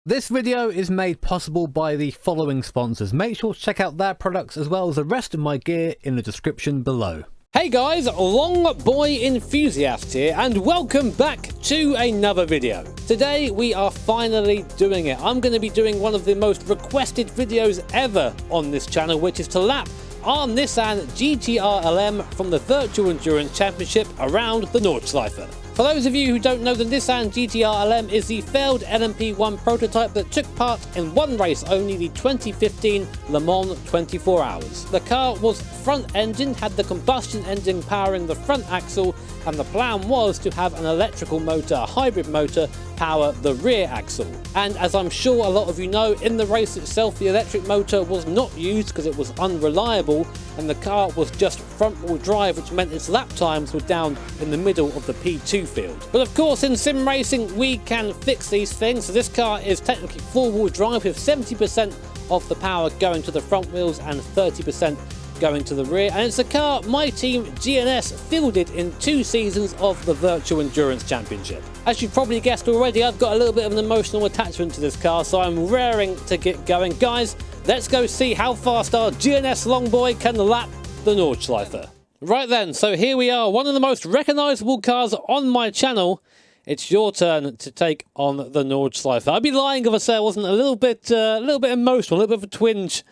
This video is made possible by the following sponsors. Make sure to check out their products as well as the rest of my gear in the description below. Hey guys, Long Boy Enthusiast here and welcome back to another video. Today we are finally doing it. I'm going to be doing one of the most requested videos ever on this channel, which is to lap our Nissan GTR-LM from the Virtual Endurance Championship around the Nordschleife. For those of you who don't know, the Nissan GTR-LM is the failed LMP1 prototype that took part in one race only, the 2015 Le Mans 24 Hours. The car was front-engined, had the combustion engine powering the front axle, and the plan was to have an electrical motor, a hybrid motor, power the rear axle. And as I'm sure a lot of you know, in the race itself the electric motor was not used because it was unreliable, and the car was just front-wheel drive, which meant its lap times were down in the middle of the P2 field. But of course in sim racing we can fix these things, so this car is technically four-wheel drive with 70% of the power going to the front wheels and 30% going to the rear, and it's a car my team GNS fielded in 2 seasons of the Virtual Endurance Championship. As you've probably guessed already, I've got a little bit of an emotional attachment to this car, so I'm raring to get going. Guys, let's go see how fast our GNS Longboy can lap the Nordschleife. Right then, so here we are, one of the most recognisable cars on my channel. It's your turn to take on the Nordschleife. I'd be lying if I said I wasn't a little bit emotional, a little bit of a twinge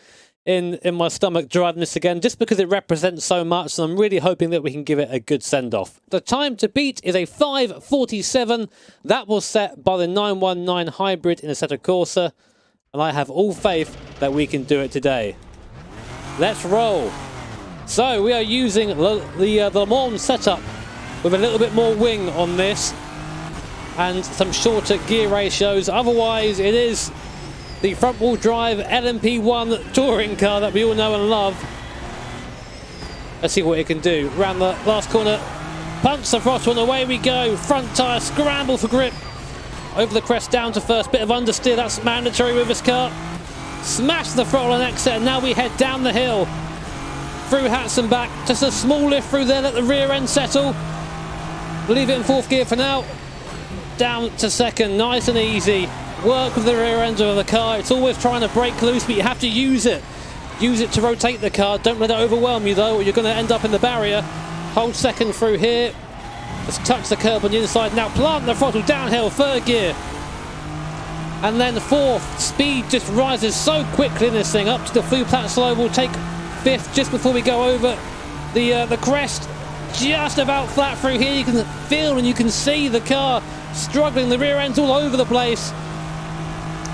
in my stomach driving this again, just because it represents so much, and I'm really hoping that we can give it a good send-off. The time to beat is a 5:47. That was set by the 919 hybrid in Assetto Corsa, and I have all faith that we can do it today. Let's roll. So we are using the Le Mans setup with a little bit more wing on this and some shorter gear ratios. Otherwise it is the front-wheel drive LMP1 touring car that we all know and love. Let's see what it can do. Around the last corner, punch the throttle and away we go. Front tyre, scramble for grip. Over the crest, down to first, bit of understeer, that's mandatory with this car. Smash the throttle and exit, and now we head down the hill. Through Hats and back, just a small lift through there, let the rear end settle. Leave it in 4th gear for now. Down to 2nd, nice and easy. Work with the rear end of the car. It's always trying to break loose, but you have to use it. Use it to rotate the car. Don't let it overwhelm you though, or you're going to end up in the barrier. Hold 2nd through here. Just touch the curb on the inside. Now plant the throttle downhill, 3rd gear. And then 4th. Speed just rises so quickly in this thing. Up to the flue plat slow. We'll take 5th just before we go over the crest. Just about flat through here. You can feel and you can see the car struggling. The rear end's all over the place.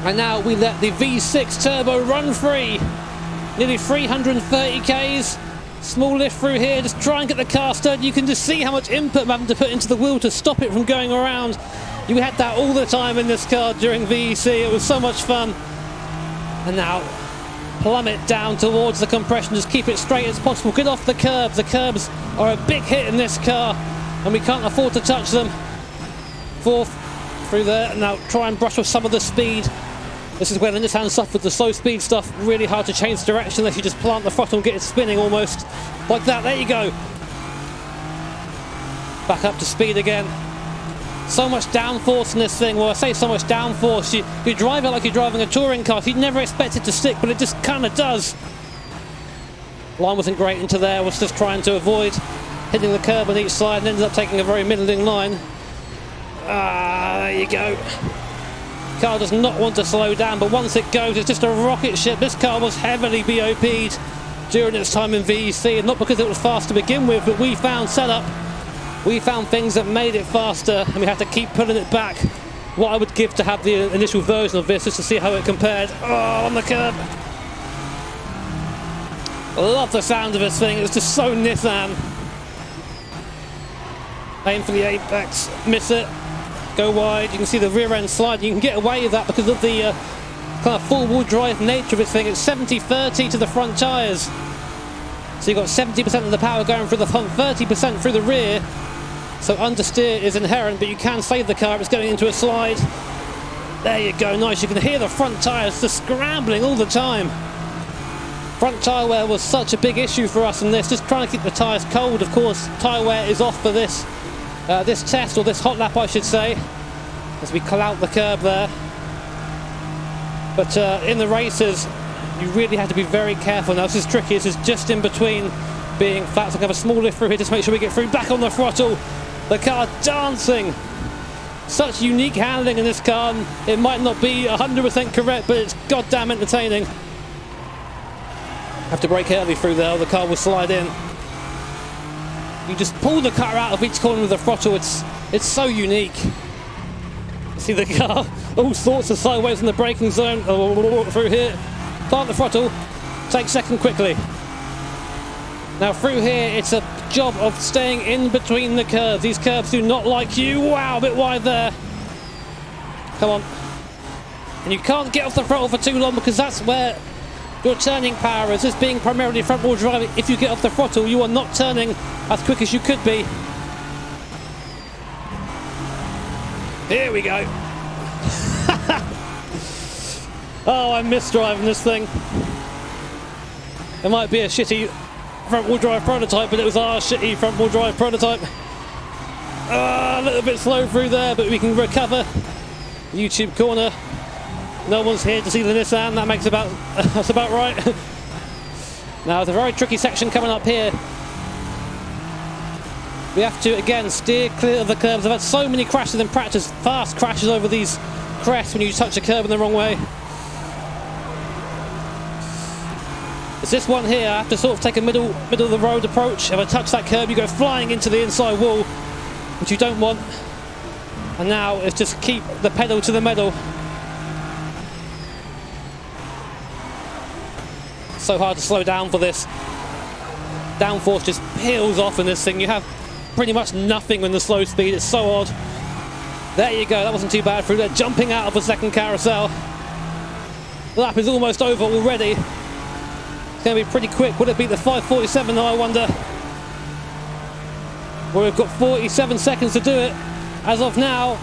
And now we let the V6 turbo run free. Nearly 330 Ks. Small lift through here. Just try and get the car stirred. You can just see how much input I'm having to put into the wheel to stop it from going around. You had that all the time in this car during VEC. It was so much fun. And now plummet down towards the compression. Just keep it straight as possible. Get off the curbs. The curbs are a big hit in this car, and we can't afford to touch them. 4th through there. Now try and brush off some of the speed. This is where the Nissan suffered the slow speed stuff. Really hard to change direction unless you just plant the throttle and get it spinning almost. Like that, there you go. Back up to speed again. So much downforce in this thing. Well, I say so much downforce. You drive it like you're driving a touring car. You'd never expect it to stick, but it just kind of does. Line wasn't great into there. I was just trying to avoid hitting the curb on each side and ended up taking a very middling line. There you go. Car does not want to slow down, but once it goes, it's just a rocket ship. This car was heavily BOP'd during its time in VEC, and not because it was fast to begin with, but we found setup. We found things that made it faster, and we had to keep pulling it back. What I would give to have the initial version of this just to see how it compared. Oh, on the curb. I love the sound of this thing. It's just so Nissan. Aim for the apex, miss it. Go wide, you can see the rear end slide. You can get away with that because of the kind of full-wheel drive nature of this thing. It's 70-30 to the front tyres. So you've got 70% of the power going through the front, 30% through the rear. So understeer is inherent, but you can save the car if it's going into a slide. There you go, nice. You can hear the front tyres just scrambling all the time. Front tyre wear was such a big issue for us in this, just trying to keep the tyres cold. Of course, tyre wear is off for this test, or this hot lap I should say, as we clout the curb there. But in the races, you really have to be very careful. Now this is tricky. This is just in between being flat. So I have a small lift through here just to make sure we get through. Back on the throttle. The car dancing. Such unique handling in this car. It might not be 100% correct, but it's goddamn entertaining. Have to brake early through there or the car will slide in. You just pull the car out of each corner with the throttle. It's so unique. See the car all sorts of sideways in the braking zone. Through here. Plant the throttle. Take second quickly. Now through here, it's a job of staying in between the curves. These curves do not like you. Wow, a bit wide there. Come on. And you can't get off the throttle for too long because that's where your turning power is. This being primarily front wheel drive, if you get off the throttle, you are not turning as quick as you could be. Here we go. Oh, I miss driving this thing. It might be a shitty front-wheel drive prototype, but it was our shitty front-wheel drive prototype. A little bit slow through there, but we can recover. YouTube corner. No one's here to see the Nissan. That makes that's about right. Now it's a very tricky section coming up here. We have to again steer clear of the curves. I've had so many crashes in practice, fast crashes over these crests when you touch a curb in the wrong way. It's this one here. I have to sort of take a middle of the road approach. If I touch that curb, you go flying into the inside wall, which you don't want. And now it's just keep the pedal to the metal. So hard to slow down for this. Downforce just peels off in this thing. You have pretty much nothing in the slow speed. It's so odd. There you go. That wasn't too bad through there. Jumping out of the second carousel. The lap is almost over already. It's going to be pretty quick. Will it beat the 5:47 though, I wonder? Well, we've got 47 seconds to do it as of now.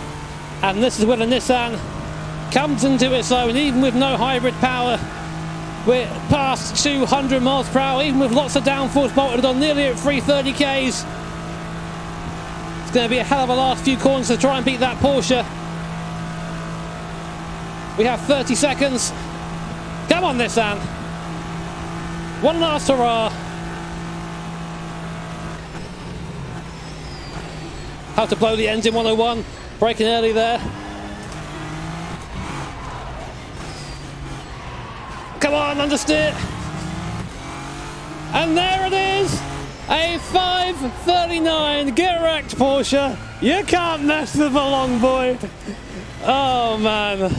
And this is where the Nissan comes into its own, even with no hybrid power. We're past 200 miles per hour, even with lots of downforce bolted on, nearly at 330 Ks. It's going to be a hell of a last few corners to try and beat that Porsche. We have 30 seconds. Come on, Nissan. One last hurrah. How to blow the engine 101. Braking early there. Come on, understeer. And there it is. A 539. Get wrecked, Porsche. You can't mess with a long boy. Oh, man.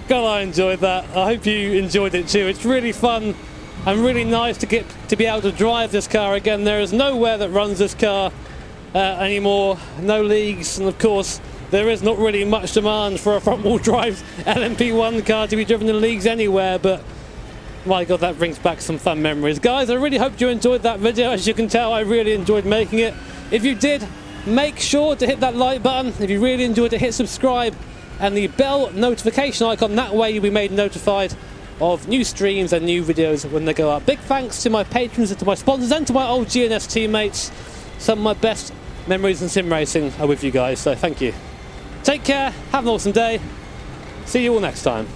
God, I enjoyed that. I hope you enjoyed it too. It's really fun and really nice to get to be able to drive this car again. There is nowhere that runs this car anymore. No leagues, and of course there is not really much demand for a front-wheel drive LMP1 car to be driven in leagues anywhere, but my god, that brings back some fun memories. Guys, I really hope you enjoyed that video. As you can tell, I really enjoyed making it. If you did, make sure to hit that like button. If you really enjoyed it, hit subscribe and the bell notification icon. That way you'll be made notified of new streams and new videos when they go up. Big thanks to my patrons and to my sponsors and to my old GNS teammates. Some of my best memories in sim racing are with you guys, so thank you. Take care, have an awesome day. See you all next time.